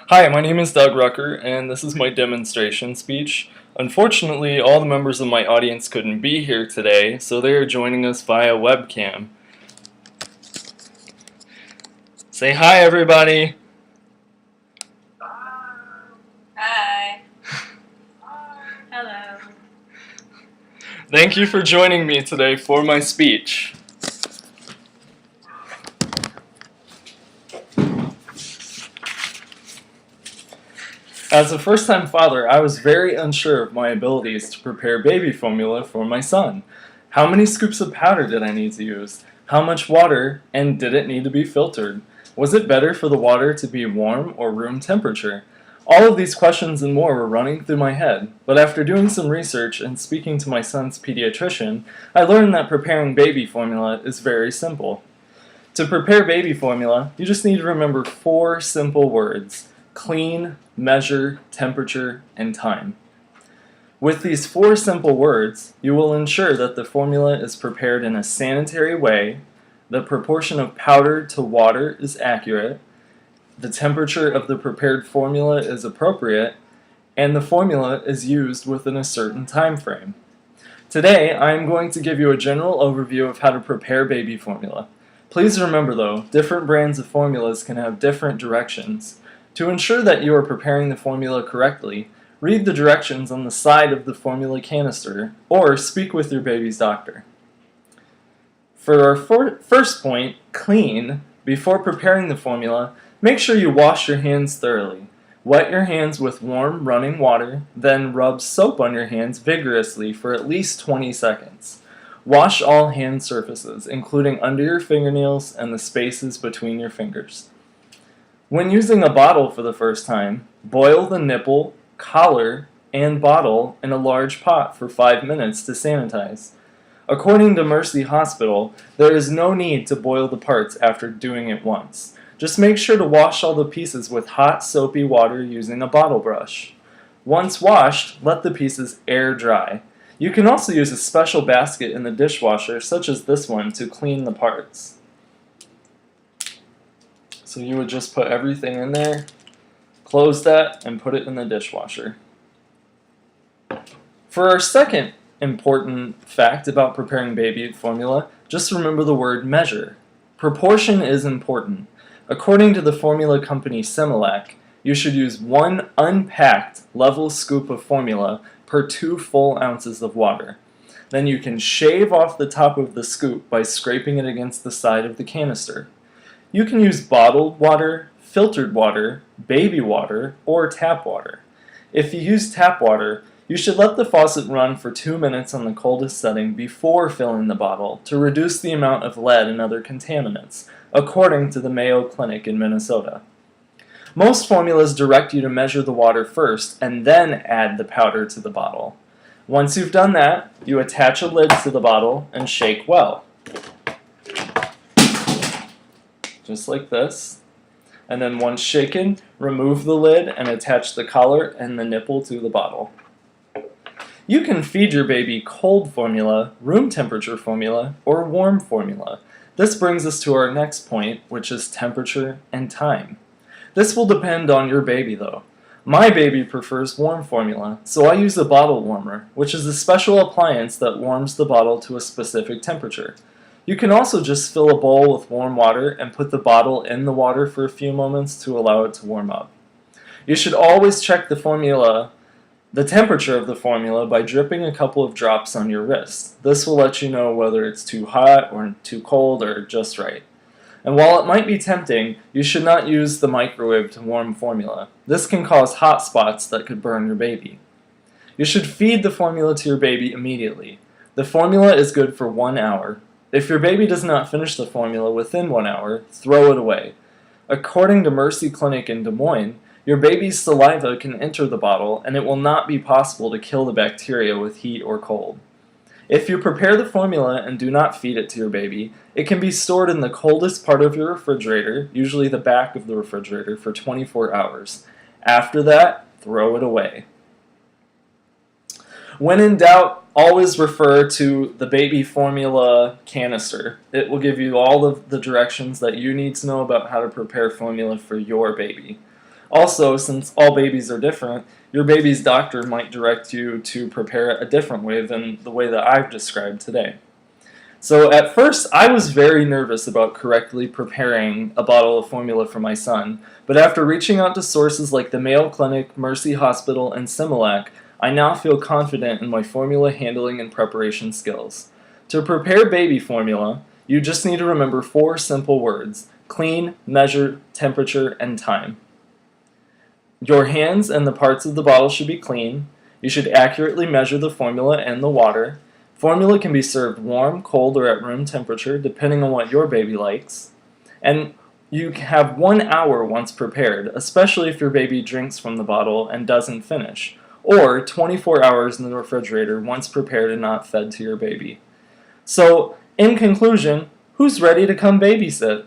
Hi, my name is Doug Rucker, and this is my demonstration speech. Unfortunately, all the members of my audience couldn't be here today, so they are joining us via webcam. Say hi, everybody! Hi. Hello. Thank you for joining me today for my speech. As a first-time father, I was very unsure of my abilities to prepare baby formula for my son. How many scoops of powder did I need to use? How much water, and did it need to be filtered? Was it better for the water to be warm or room temperature? All of these questions and more were running through my head, but after doing some research and speaking to my son's pediatrician, I learned that preparing baby formula is very simple. To prepare baby formula, you just need to remember 4 simple words: clean, measure, temperature, and time. With these 4 simple words, you will ensure that the formula is prepared in a sanitary way, the proportion of powder to water is accurate, the temperature of the prepared formula is appropriate, and the formula is used within a certain time frame. Today, I am going to give you a general overview of how to prepare baby formula. Please remember though, different brands of formulas can have different directions. To ensure that you are preparing the formula correctly, read the directions on the side of the formula canister or speak with your baby's doctor. For our first point, clean, before preparing the formula, make sure you wash your hands thoroughly. Wet your hands with warm running water, then rub soap on your hands vigorously for at least 20 seconds. Wash all hand surfaces, including under your fingernails and the spaces between your fingers. When using a bottle for the first time, boil the nipple, collar, and bottle in a large pot for 5 minutes to sanitize. According to Mercy Hospital, there is no need to boil the parts after doing it once. Just make sure to wash all the pieces with hot soapy water using a bottle brush. Once washed, let the pieces air dry. You can also use a special basket in the dishwasher, such as this one, to clean the parts. So you would just put everything in there, close that, and put it in the dishwasher. For our second important fact about preparing baby formula, just remember the word measure. Proportion is important. According to the formula company Similac, you should use 1 unpacked level scoop of formula per 2 full ounces of water. Then you can shave off the top of the scoop by scraping it against the side of the canister. You can use bottled water, filtered water, baby water, or tap water. If you use tap water, you should let the faucet run for 2 minutes on the coldest setting before filling the bottle to reduce the amount of lead and other contaminants, according to the Mayo Clinic in Minnesota. Most formulas direct you to measure the water first and then add the powder to the bottle. Once you've done that, you attach a lid to the bottle and shake well. Just like this. And then once shaken, remove the lid and attach the collar and the nipple to the bottle. You can feed your baby cold formula, room temperature formula, or warm formula. This brings us to our next point, which is temperature and time. This will depend on your baby though. My baby prefers warm formula, so I use a bottle warmer, which is a special appliance that warms the bottle to a specific temperature. You can also just fill a bowl with warm water and put the bottle in the water for a few moments to allow it to warm up. You should always check the temperature of the formula by dripping a couple of drops on your wrist. This will let you know whether it's too hot or too cold or just right. And while it might be tempting, you should not use the microwave to warm formula. This can cause hot spots that could burn your baby. You should feed the formula to your baby immediately. The formula is good for 1 hour. If your baby does not finish the formula within 1 hour, throw it away. According to Mercy Clinic in Des Moines, your baby's saliva can enter the bottle and it will not be possible to kill the bacteria with heat or cold. If you prepare the formula and do not feed it to your baby, it can be stored in the coldest part of your refrigerator, usually the back of the refrigerator, for 24 hours. After that, throw it away. When in doubt, always refer to the baby formula canister. It will give you all of the directions that you need to know about how to prepare formula for your baby. Also, since all babies are different, your baby's doctor might direct you to prepare it a different way than the way that I've described today. So at first, I was very nervous about correctly preparing a bottle of formula for my son, but after reaching out to sources like the Mayo Clinic, Mercy Hospital, and Similac, I now feel confident in my formula handling and preparation skills. To prepare baby formula, you just need to remember 4 simple words: clean, measure, temperature, and time. Your hands and the parts of the bottle should be clean. You should accurately measure the formula and the water. Formula can be served warm, cold, or at room temperature, depending on what your baby likes. And you have 1 hour once prepared, especially if your baby drinks from the bottle and doesn't finish, or 24 hours in the refrigerator once prepared and not fed to your baby. So, in conclusion, who's ready to come babysit?